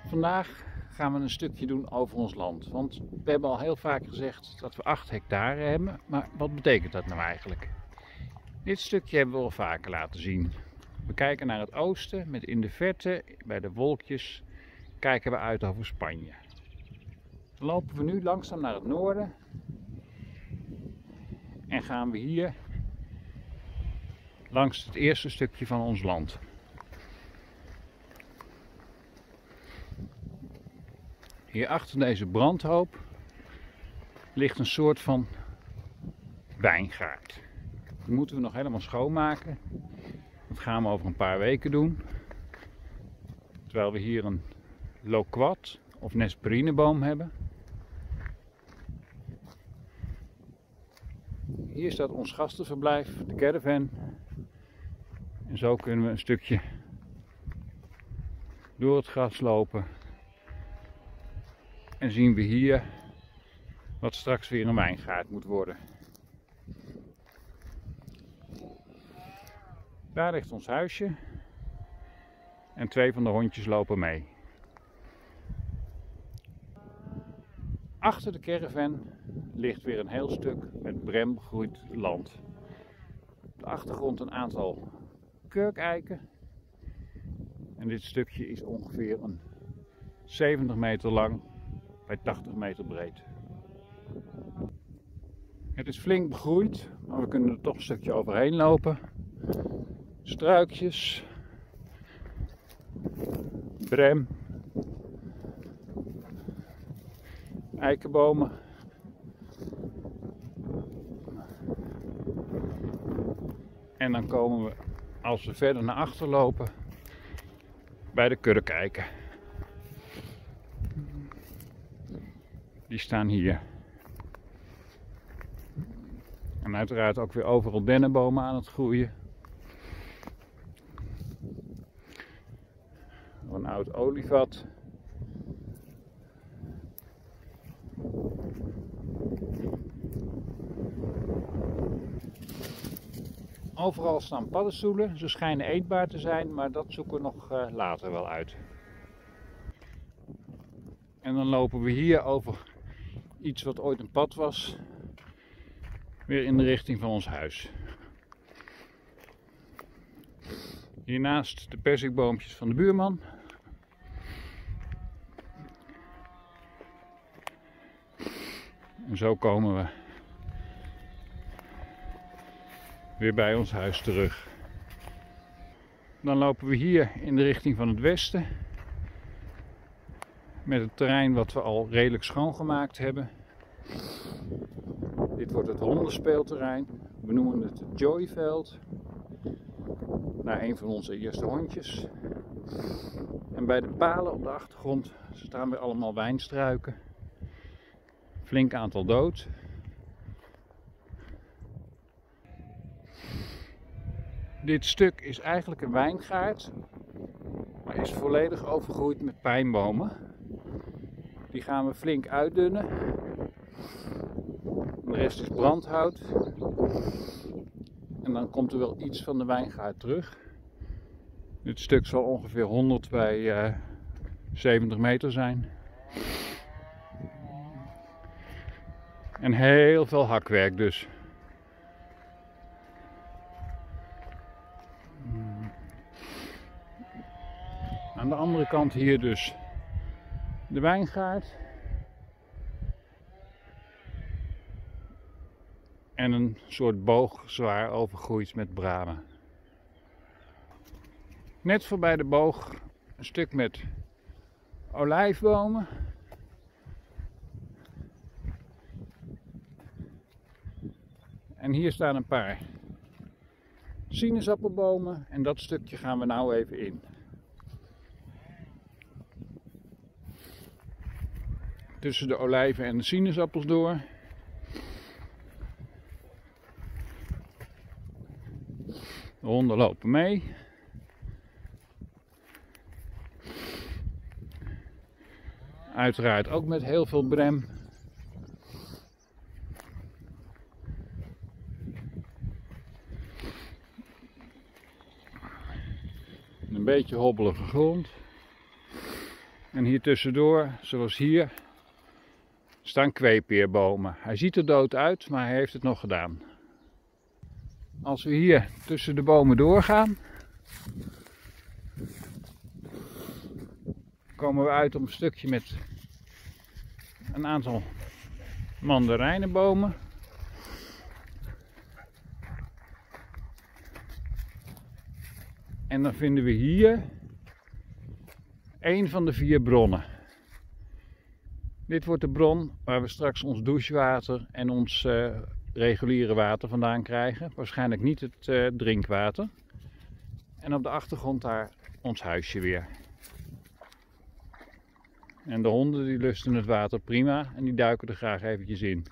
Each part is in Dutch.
Vandaag gaan we een stukje doen over ons land. Want we hebben al heel vaak gezegd dat we 8 hectare hebben. Maar wat betekent dat nou eigenlijk? Dit stukje hebben we al vaker laten zien. We kijken naar het oosten met in de verte, bij de wolkjes, kijken we uit over Spanje. Dan lopen we nu langzaam naar het noorden. En gaan we hier langs het eerste stukje van ons land. Hier achter deze brandhoop ligt een soort van wijngaard. Die moeten we nog helemaal schoonmaken. Dat gaan we over een paar weken doen. Terwijl we hier een loquat of nesperineboom hebben. Hier staat ons gastenverblijf, de caravan. En zo kunnen we een stukje door het gras lopen. En zien we hier wat straks weer een wijngaard moet worden. Daar ligt ons huisje. En 2 van de hondjes lopen mee. Achter de caravan ligt weer een heel stuk met brem begroeid land. Op de achtergrond een aantal kurkeiken. En dit stukje is ongeveer een 70 meter lang bij 80 meter breed. Het is flink begroeid, maar we kunnen er toch een stukje overheen lopen. Struikjes, brem, eikenbomen. En dan komen we, als we verder naar achter lopen, bij de kurkeiken. Die staan hier. En uiteraard ook weer overal dennenbomen aan het groeien. Een oud olievat. Overal staan paddenstoelen. Ze schijnen eetbaar te zijn, maar dat zoeken we nog later wel uit. En dan lopen we hier over iets wat ooit een pad was, weer in de richting van ons huis. Hiernaast de perzikboompjes van de buurman. En zo komen we weer bij ons huis terug. Dan lopen we hier in de richting van het westen. Met het terrein wat we al redelijk schoongemaakt hebben. Dit wordt het hondenspeelterrein. We noemen het Joyveld. Naar een van onze eerste hondjes. En bij de palen op de achtergrond staan weer allemaal wijnstruiken. Flink aantal dood. Dit stuk is eigenlijk een wijngaard, maar is volledig overgroeid met pijnbomen. Die gaan we flink uitdunnen. De rest is brandhout. En dan komt er wel iets van de wijngaard terug. Dit stuk zal ongeveer 100 bij 70 meter zijn. En heel veel hakwerk dus. Aan de andere kant hier dus de wijngaard. En een soort boog zwaar overgroeid met bramen. Net voorbij de boog een stuk met olijfbomen. En hier staan een paar sinaasappelbomen en dat stukje gaan we nou even in. Tussen de olijven en de sinaasappels door. De honden lopen mee. Uiteraard ook met heel veel brem. Een beetje hobbelige grond. En hier tussendoor, zoals hier, staan kweepeerbomen. Hij ziet er dood uit, maar hij heeft het nog gedaan. Als we hier tussen de bomen doorgaan, komen we uit op een stukje met een aantal mandarijnenbomen. En dan vinden we hier een van de 4 bronnen. Dit wordt de bron waar we straks ons douchewater en ons reguliere water vandaan krijgen. Waarschijnlijk niet het drinkwater. En op de achtergrond daar ons huisje weer. En de honden die lusten het water prima en die duiken er graag eventjes in.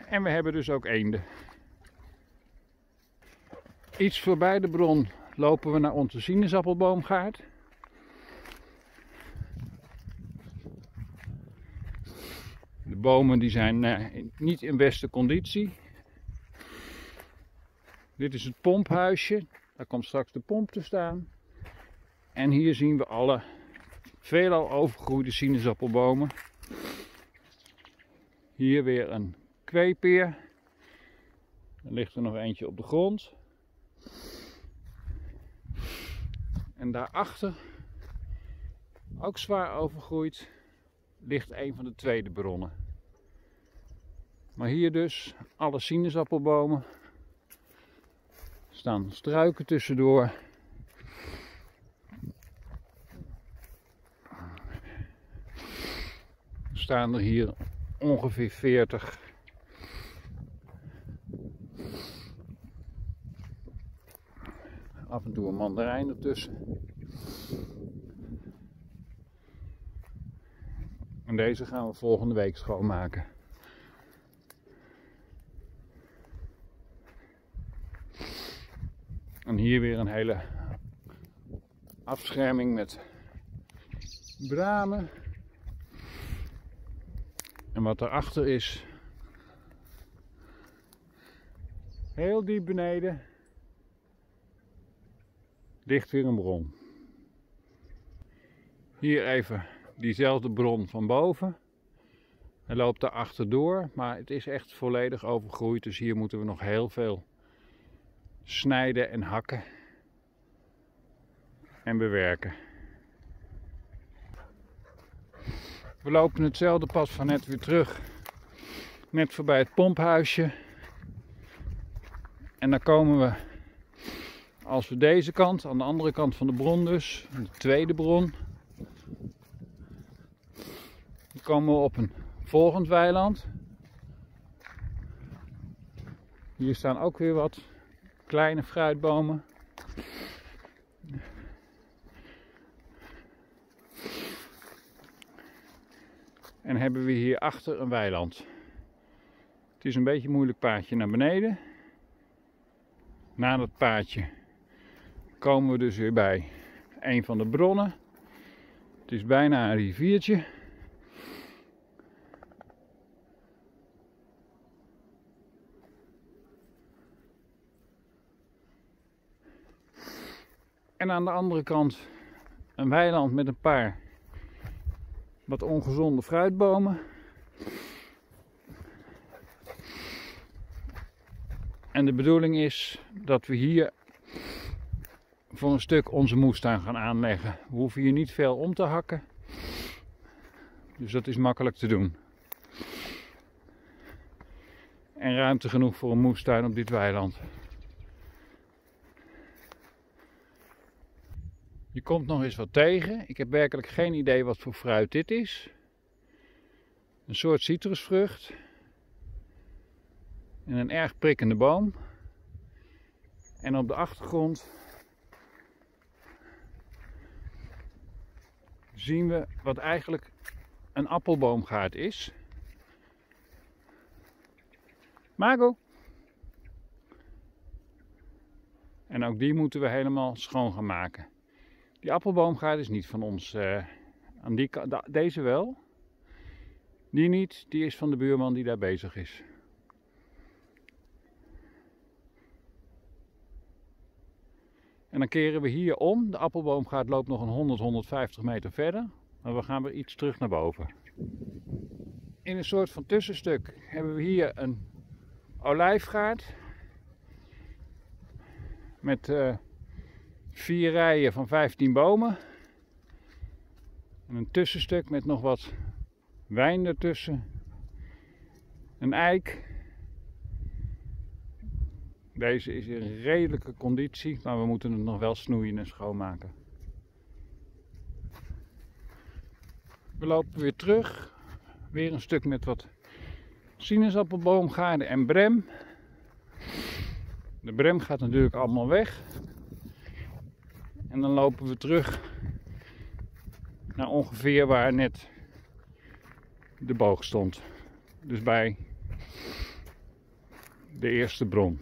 En we hebben dus ook eenden. Iets voorbij de bron lopen we naar onze sinaasappelboomgaard. De bomen die zijn niet in beste conditie. Dit is het pomphuisje. Daar komt straks de pomp te staan. En hier zien we alle veelal overgroeide sinaasappelbomen. Hier weer een kweepeer. Er ligt er nog eentje op de grond. En daarachter, ook zwaar overgroeid, ligt een van de tweede bronnen. Maar hier dus alle sinaasappelbomen. Er staan struiken tussendoor. Er staan er hier ongeveer 40. Af en toe een mandarijn ertussen. En deze gaan we volgende week schoonmaken. En hier weer een hele afscherming met bramen. En wat daarachter is, heel diep beneden, ligt weer een bron. Hier even diezelfde bron van boven. Hij loopt daarachter door, maar het is echt volledig overgroeid. Dus hier moeten we nog heel veel snijden en hakken en bewerken. We lopen hetzelfde pad van net weer terug. Net voorbij het pomphuisje. En dan komen we, als we deze kant, aan de andere kant van de bron dus, de tweede bron. Dan komen we op een volgend weiland. Hier staan ook weer wat kleine fruitbomen. En hebben we hier achter een weiland. Het is een beetje een moeilijk paadje naar beneden. Na dat paadje komen we dus weer bij een van de bronnen. Het is bijna een riviertje. En aan de andere kant een weiland met een paar wat ongezonde fruitbomen. En de bedoeling is dat we hier voor een stuk onze moestuin gaan aanleggen. We hoeven hier niet veel om te hakken. Dus dat is makkelijk te doen. En ruimte genoeg voor een moestuin op dit weiland. Je komt nog eens wat tegen. Ik heb werkelijk geen idee wat voor fruit dit is. Een soort citrusvrucht. En een erg prikkende boom. En op de achtergrond zien we wat eigenlijk een appelboomgaard is. Mago! En ook die moeten we helemaal schoon gaan maken. Die appelboomgaard is niet van ons. Aan die kant, deze wel. Die niet, die is van de buurman die daar bezig is. En dan keren we hier om. De appelboom loopt nog een 150 meter verder. Maar we gaan weer iets terug naar boven. In een soort van tussenstuk hebben we hier een olijfgaard. Met 4 rijen van 15 bomen. En een tussenstuk met nog wat wijn ertussen. Een eik. Deze is in redelijke conditie, maar we moeten het nog wel snoeien en schoonmaken. We lopen weer terug. Weer een stuk met wat sinaasappelboomgaarden en brem. De brem gaat natuurlijk allemaal weg. En dan lopen we terug naar ongeveer waar net de boog stond. Dus bij de eerste bron.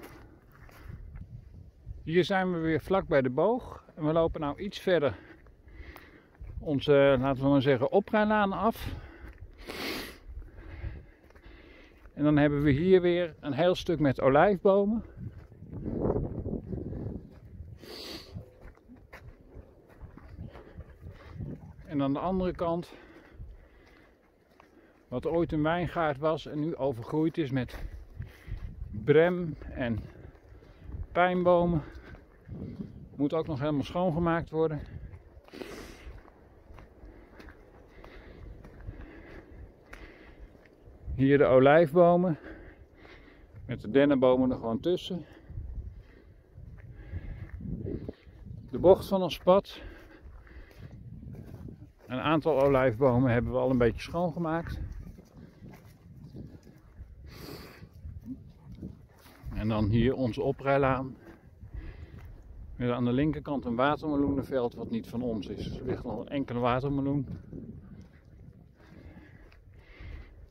Hier zijn we weer vlak bij de boog. En we lopen nou iets verder onze, laten we maar zeggen, oprijlaan af. En dan hebben we hier weer een heel stuk met olijfbomen. En aan de andere kant, wat ooit een wijngaard was en nu overgroeid is met brem en pijnbomen. Moet ook nog helemaal schoongemaakt worden. Hier de olijfbomen. Met de dennenbomen er gewoon tussen. De bocht van ons pad. Een aantal olijfbomen hebben we al een beetje schoongemaakt. En dan hier onze oprijlaan. Met aan de linkerkant een watermeloenenveld wat niet van ons is. Er ligt nog een enkele watermeloen.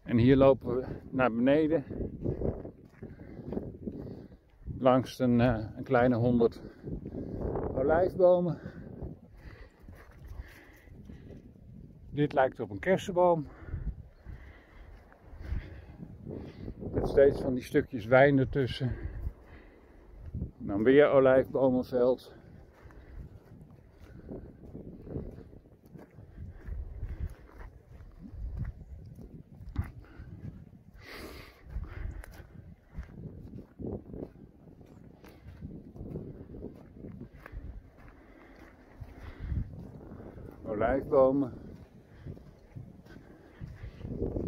En hier lopen we naar beneden. Langs een kleine 100 olijfbomen. Dit lijkt op een kersenboom. Met steeds van die stukjes wijn ertussen. Dan weer olijfbomenveld. Olijfbomen.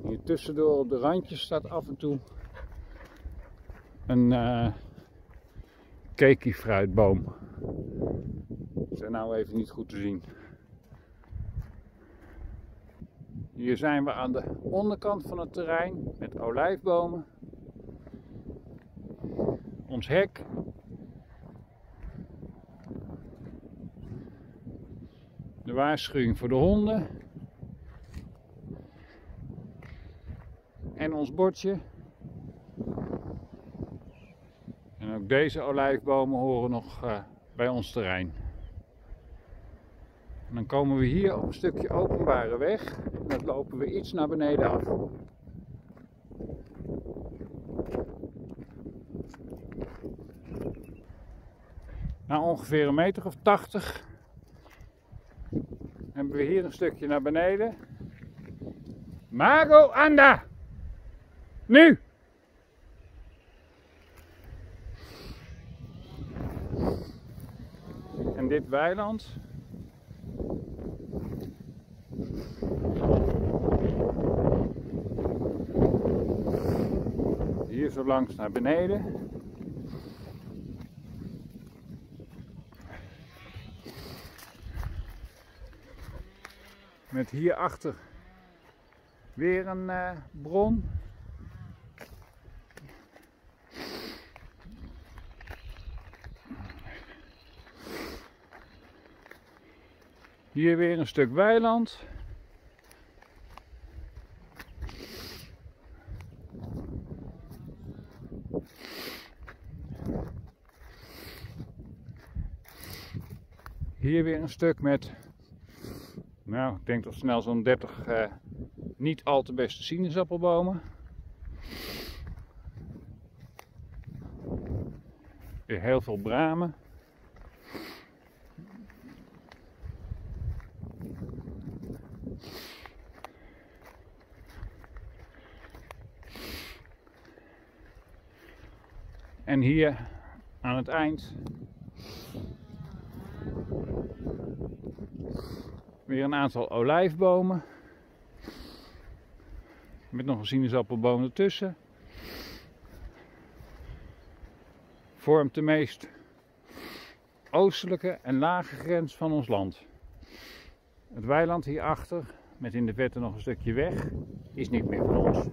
Hier tussendoor op de randjes staat af en toe een keki-fruitboom. Dat is nou even niet goed te zien. Hier zijn we aan de onderkant van het terrein met olijfbomen. Ons hek. De waarschuwing voor de honden. En ons bordje. En ook deze olijfbomen horen nog bij ons terrein. En dan komen we hier op een stukje openbare weg. En dat lopen we iets naar beneden af. Na ongeveer een meter of 80 hebben we hier een stukje naar beneden. Mago anda! Nu! En dit weiland. Hier zo langs naar beneden. Met hierachter weer een bron. Hier weer een stuk weiland. Hier weer een stuk met, nou, ik denk toch snel zo'n 30 niet al te beste sinaasappelbomen. Weer heel veel bramen. En hier aan het eind weer een aantal olijfbomen. Met nog een sinaasappelboom ertussen. Vormt de meest oostelijke en lage grens van ons land. Het weiland hierachter, met in de verte nog een stukje weg, is niet meer van ons.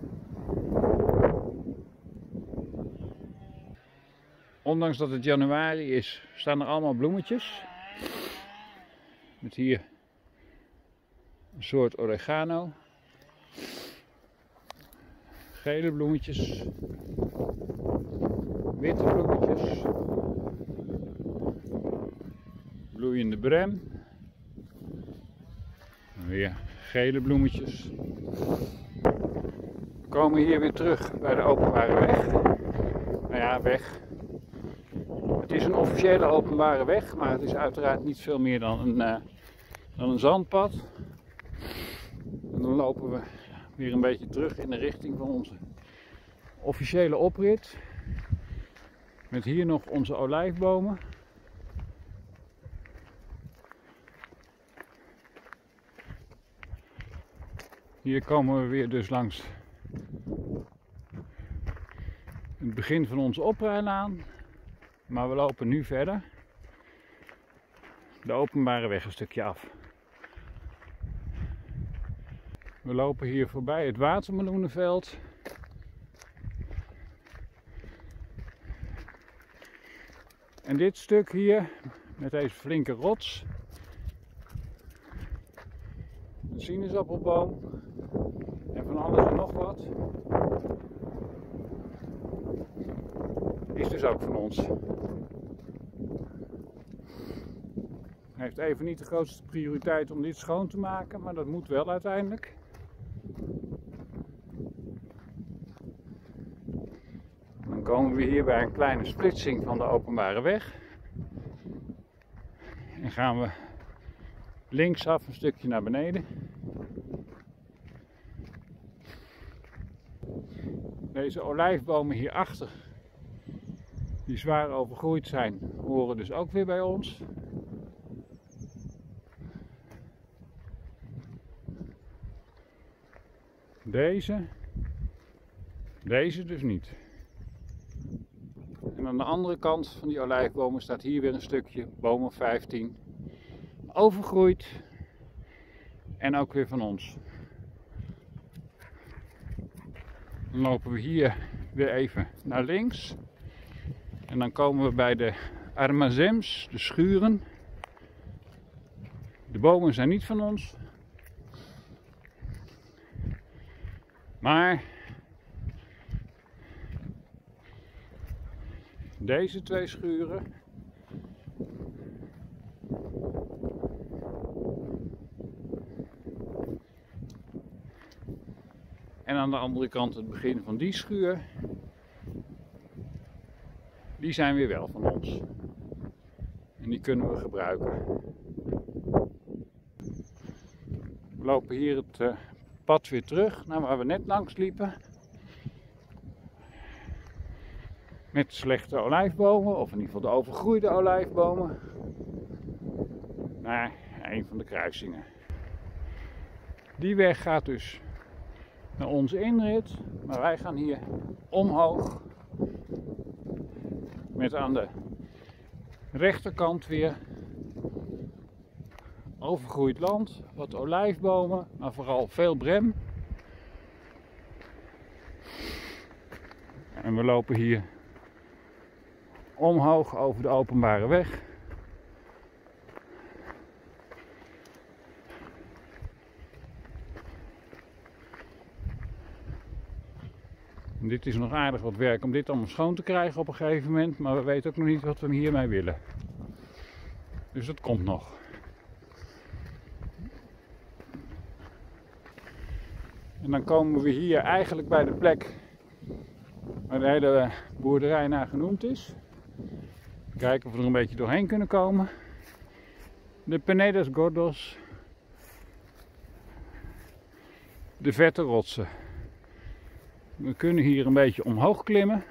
Ondanks dat het januari is, staan er allemaal bloemetjes. Met hier een soort oregano. Gele bloemetjes. Witte bloemetjes. Bloeiende brem. En weer gele bloemetjes. We komen hier weer terug bij de openbare weg. Nou ja, weg. Het is een officiële openbare weg, maar het is uiteraard niet veel meer dan een zandpad. En dan lopen we weer een beetje terug in de richting van onze officiële oprit. Met hier nog onze olijfbomen. Hier komen we weer dus langs het begin van onze oprijlaan. Maar we lopen nu verder de openbare weg een stukje af. We lopen hier voorbij het watermeloenenveld. En dit stuk hier, met deze flinke rots, een sinaasappelboom en van alles en nog wat, is dus ook van ons. Het heeft even niet de grootste prioriteit om dit schoon te maken, maar dat moet wel uiteindelijk. Dan komen we hier bij een kleine splitsing van de openbare weg. En gaan we linksaf een stukje naar beneden. Deze olijfbomen hierachter, die zwaar overgroeid zijn, horen dus ook weer bij ons. Deze dus niet. En aan de andere kant van die olijfbomen staat hier weer een stukje, bomen 15, overgroeid en ook weer van ons. Dan lopen we hier weer even naar links en dan komen we bij de armazems, de schuren. De bomen zijn niet van ons, maar deze twee schuren en aan de andere kant het begin van die schuur, die zijn weer wel van ons. En die kunnen we gebruiken. We lopen hier het pad weer terug naar waar we net langs liepen. Met slechte olijfbomen, of in ieder geval de overgroeide olijfbomen, naar een van de kruisingen. Die weg gaat dus naar onze inrit, maar wij gaan hier omhoog. Met aan de rechterkant weer overgroeid land, wat olijfbomen, maar vooral veel brem. En we lopen hier omhoog over de openbare weg. En dit is nog aardig wat werk om dit allemaal schoon te krijgen op een gegeven moment, maar we weten ook nog niet wat we hiermee willen. Dus dat komt nog. En dan komen we hier eigenlijk bij de plek waar de hele boerderij naar genoemd is. Kijken of we er een beetje doorheen kunnen komen. De Penedas Gordos. De vette rotsen. We kunnen hier een beetje omhoog klimmen.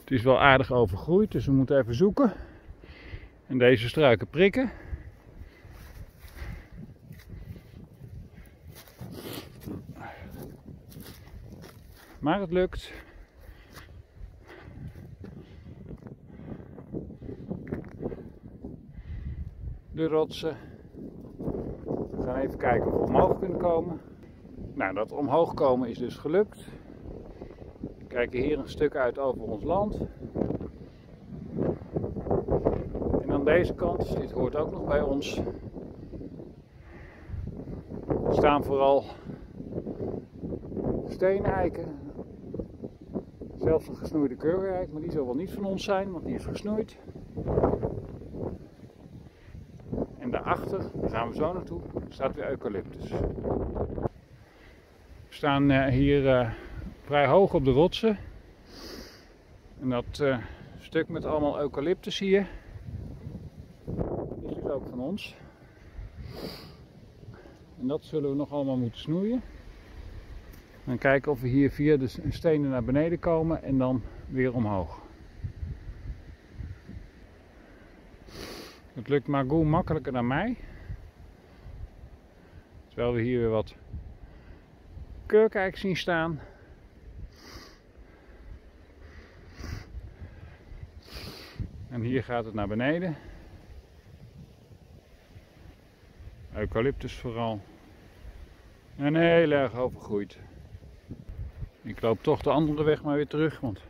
Het is wel aardig overgroeid, dus we moeten even zoeken. En deze struiken prikken. Maar het lukt. De rotsen. We gaan even kijken of we omhoog kunnen komen. Nou, dat omhoog komen is dus gelukt. We kijken hier een stuk uit over ons land. En aan deze kant, dit hoort ook nog bij ons, staan vooral steeneiken. Zelfs een gesnoeide keurwerk, maar die zal wel niet van ons zijn, want die is gesnoeid. En daarachter, daar gaan we zo naartoe, staat weer eucalyptus. We staan hier vrij hoog op de rotsen. En dat stuk met allemaal eucalyptus hier is dus ook van ons. En dat zullen we nog allemaal moeten snoeien. En kijken of we hier via de stenen naar beneden komen en dan weer omhoog. Het lukt Margot makkelijker dan mij. Terwijl we hier weer wat kurkijk zien staan. En hier gaat het naar beneden. Eucalyptus vooral. En heel erg overgroeid. Ik loop toch de andere weg maar weer terug, want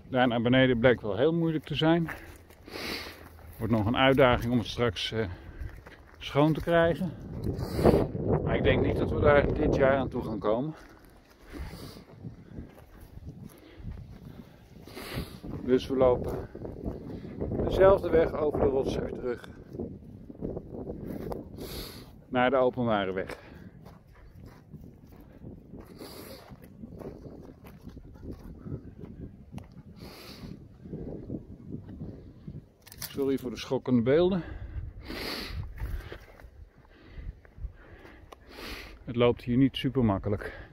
daar naar beneden blijkt wel heel moeilijk te zijn. Wordt nog een uitdaging om het straks schoon te krijgen. Maar ik denk niet dat we daar dit jaar aan toe gaan komen. Dus we lopen dezelfde weg over de rotsen weer terug naar de openbare weg. Sorry voor de schokkende beelden. Het loopt hier niet super makkelijk.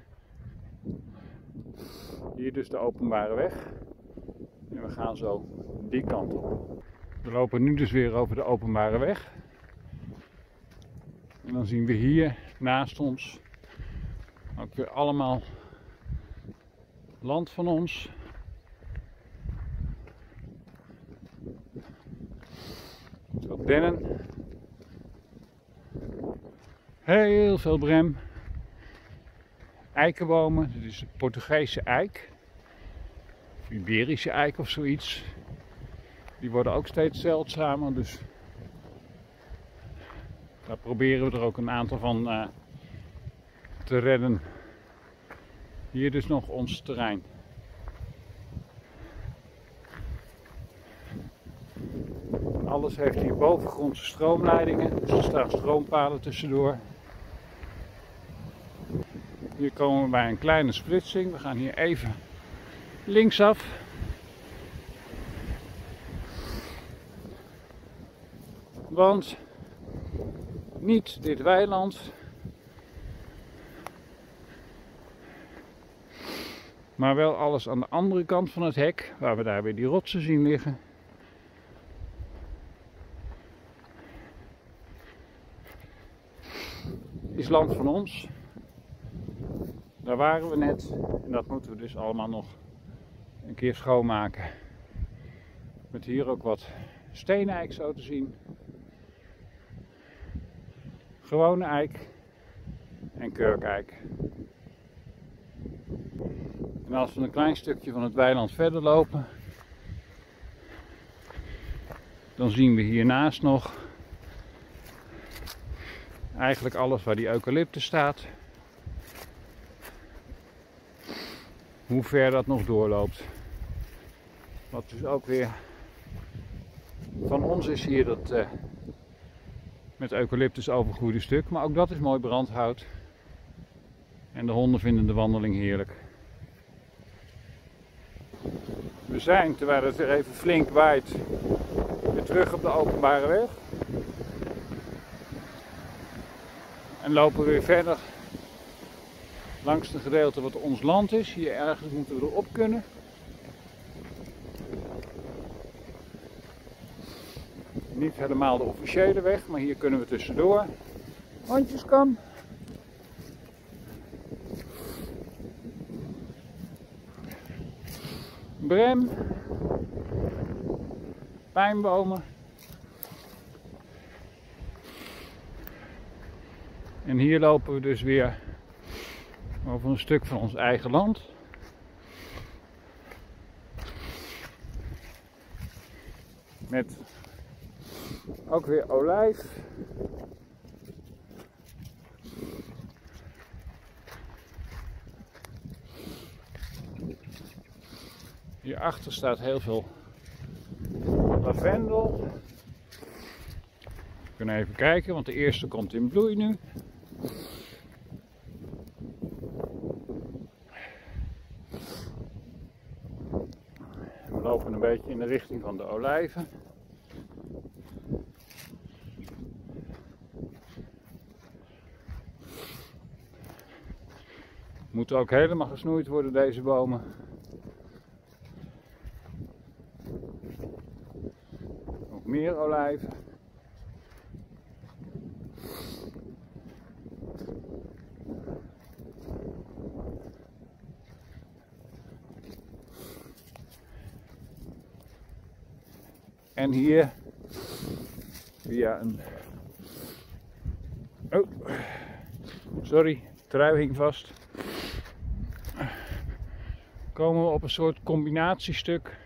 Hier dus de openbare weg. En we gaan zo die kant op. We lopen nu dus weer over de openbare weg. En dan zien we hier naast ons ook weer allemaal land van ons. Wat dennen. Heel veel brem. Eikenbomen, dit is de Portugese eik. Of Iberische eik of zoiets. Die worden ook steeds zeldzamer, dus daar proberen we er ook een aantal van te redden. Hier dus nog ons terrein. Alles heeft hier bovengrondse stroomleidingen, dus er staan stroompalen tussendoor. Hier komen we bij een kleine splitsing. We gaan hier even linksaf. Want niet dit weiland, maar wel alles aan de andere kant van het hek, waar we daar weer die rotsen zien liggen. Is land van ons. Daar waren we net en dat moeten we dus allemaal nog een keer schoonmaken. Met hier ook wat steeneik zo te zien. Gewone eik en kurkeik. En als we een klein stukje van het weiland verder lopen, dan zien we hiernaast nog eigenlijk alles waar die eucalyptus staat. Hoe ver dat nog doorloopt. Wat dus ook weer van ons is hier dat met eucalyptus overgroeide stuk. Maar ook dat is mooi brandhout. En de honden vinden de wandeling heerlijk. We zijn, terwijl het weer even flink waait, weer terug op de openbare weg. En lopen weer verder Langs het gedeelte wat ons land is. Hier ergens moeten we erop kunnen. Niet helemaal de officiële weg, maar hier kunnen we tussendoor. Hondjes, kom. Brem. Pijnbomen. En hier lopen we dus weer over een stuk van ons eigen land. Met ook weer olijf. Hierachter staat heel veel lavendel. We kunnen even kijken, want de eerste komt in bloei nu. We lopen een beetje in de richting van de olijven. Moeten ook helemaal gesnoeid worden, deze bomen. Nog meer olijven. En hier via een... Oh, sorry, de trui hing vast. Komen we op een soort combinatiestuk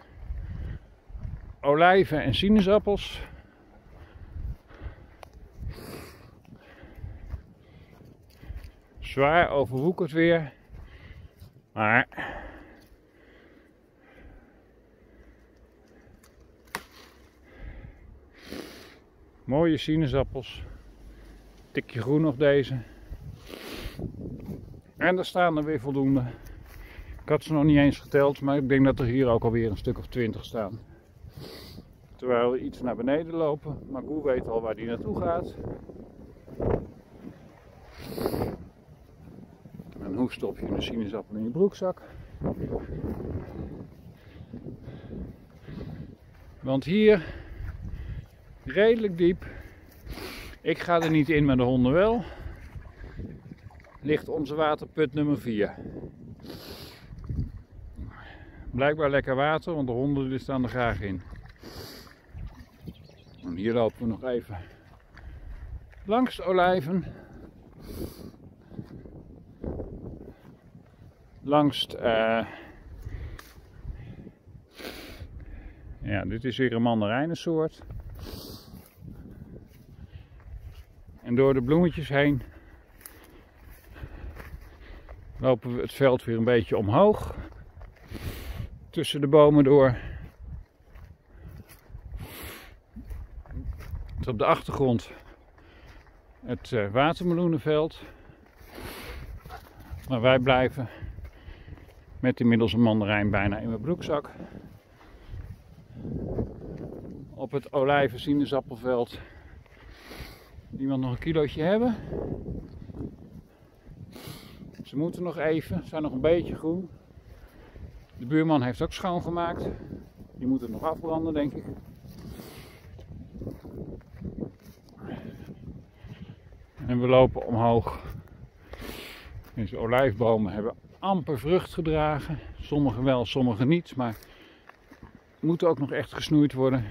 olijven en sinaasappels. Zwaar overwoekerd weer, maar mooie sinaasappels. Tikje groen op deze. En er staan er weer voldoende. Ik had ze nog niet eens geteld, maar ik denk dat er hier ook alweer een stuk of 20 staan. Terwijl we iets naar beneden lopen, maar Goe weet al waar die naartoe gaat. En hoe stop je een sinaasappel in je broekzak? Want hier, redelijk diep, ik ga er niet in, maar de honden wel, ligt onze waterput nummer 4. Blijkbaar lekker water, want de honden staan er graag in. En hier lopen we nog even langs de olijven. Langs ja, dit is weer een mandarijnensoort. En door de bloemetjes heen lopen we het veld weer een beetje omhoog. Tussen de bomen door. Op de achtergrond het watermeloenenveld. Maar wij blijven met inmiddels een mandarijn bijna in mijn broekzak op het olijven sinaasappelveld. Iemand nog een kilootje hebben? Ze moeten nog even, ze zijn nog een beetje groen. De buurman heeft ook schoongemaakt. Die moet het nog afbranden, denk ik. En we lopen omhoog. Deze olijfbomen hebben amper vrucht gedragen. Sommige wel, sommige niet. Maar moeten ook nog echt gesnoeid worden.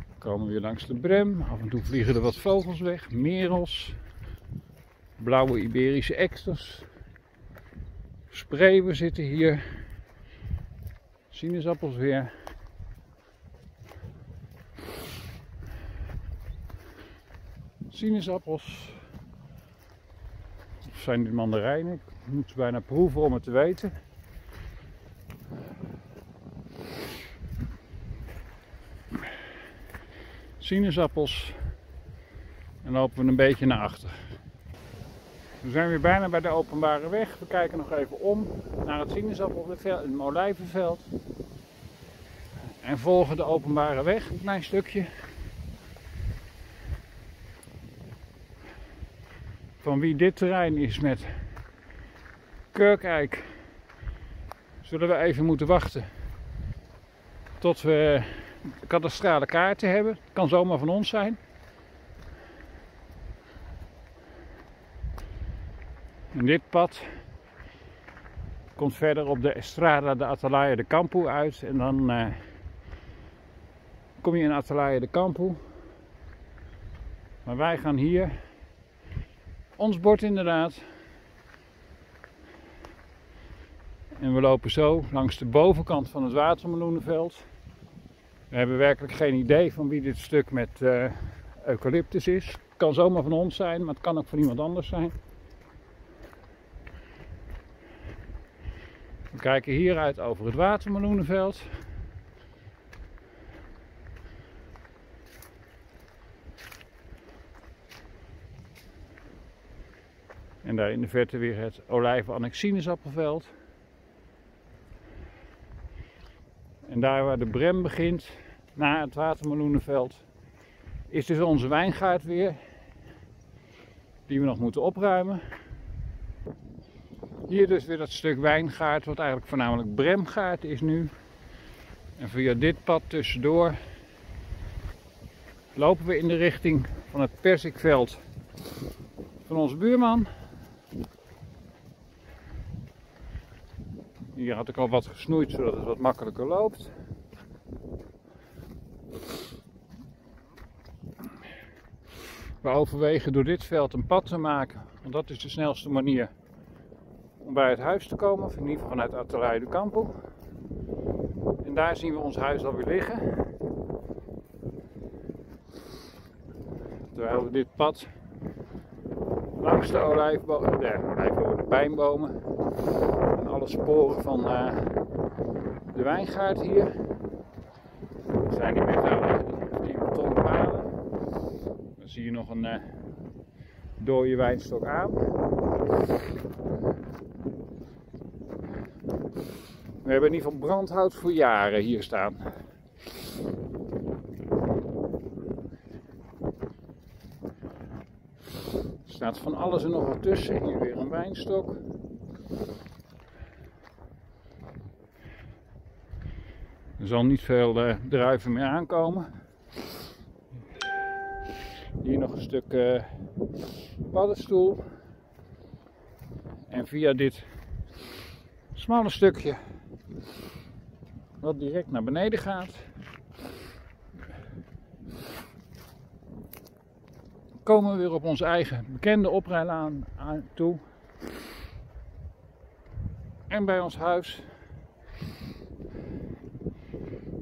We komen weer langs de Brem. Af en toe vliegen er wat vogels weg. Merels. Blauwe Iberische eksters. Spreeuwen zitten hier. Sinaasappels weer. Sinaasappels. Of zijn dit mandarijnen? Ik moet ze bijna proeven om het te weten. Sinaasappels. En lopen we een beetje naar achter. We zijn weer bijna bij de openbare weg. We kijken nog even om naar het sinaasappelveld, het olijvenveld. En volgen de openbare weg een klein stukje. Van wie dit terrein is met kurkijk, zullen we even moeten wachten tot we kadastrale kaarten hebben. Het kan zomaar van ons zijn. En dit pad komt verder op de Estrada de Atalaya de Campo uit. En dan kom je in Atalaya de Campo. Maar wij gaan hier, ons bord inderdaad. En we lopen zo langs de bovenkant van het watermeloenenveld. We hebben werkelijk geen idee van wie dit stuk met eucalyptus is. Het kan zomaar van ons zijn, maar het kan ook van iemand anders zijn. We kijken hieruit over het watermeloenenveld. En daar in de verte weer het olijven-annex-sinaasappelveld. En daar waar de Brem begint, na het watermeloenenveld, is dus onze wijngaard weer. Die we nog moeten opruimen. Hier dus weer dat stuk wijngaard, wat eigenlijk voornamelijk Bremgaard is nu. En via dit pad tussendoor lopen we in de richting van het persikveld van onze buurman. Hier had ik al wat gesnoeid, zodat het wat makkelijker loopt. We overwegen door dit veld een pad te maken, want dat is de snelste manier om bij het huis te komen, of in ieder geval vanuit Atalaya de Campo. En daar zien we ons huis alweer liggen. Terwijl we dit pad langs de olijfbomen, de pijnbomen en alle sporen van de wijngaard hier. Er zijn die metalen, die betonnen palen. Dan zie je nog een dode wijnstok aan. We hebben in ieder geval brandhout voor jaren hier staan. Er staat van alles en nog wat tussen. Hier weer een wijnstok. Er zal niet veel druiven meer aankomen. Hier nog een stuk paddenstoel. En via dit smalle stukje, wat direct naar beneden gaat, komen we weer op onze eigen bekende oprijlaan toe. En bij ons huis.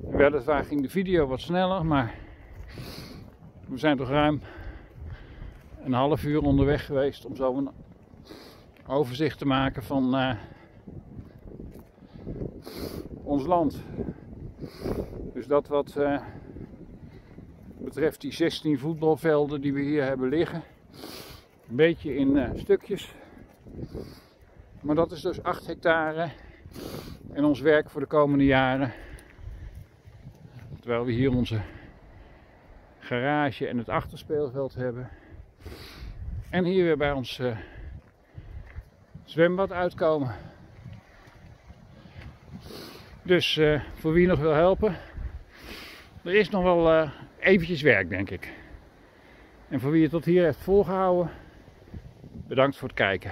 Weliswaar ging de video wat sneller, maar we zijn toch ruim een half uur onderweg geweest om zo een overzicht te maken van ons land. Dus dat wat betreft die 16 voetbalvelden die we hier hebben liggen. Een beetje in stukjes. Maar dat is dus 8 hectare. En ons werk voor de komende jaren. Terwijl we hier onze garage en het achterspeelveld hebben. En hier weer bij ons zwembad uitkomen. Dus voor wie nog wil helpen, er is nog wel eventjes werk, denk ik. En voor wie het tot hier heeft volgehouden, bedankt voor het kijken.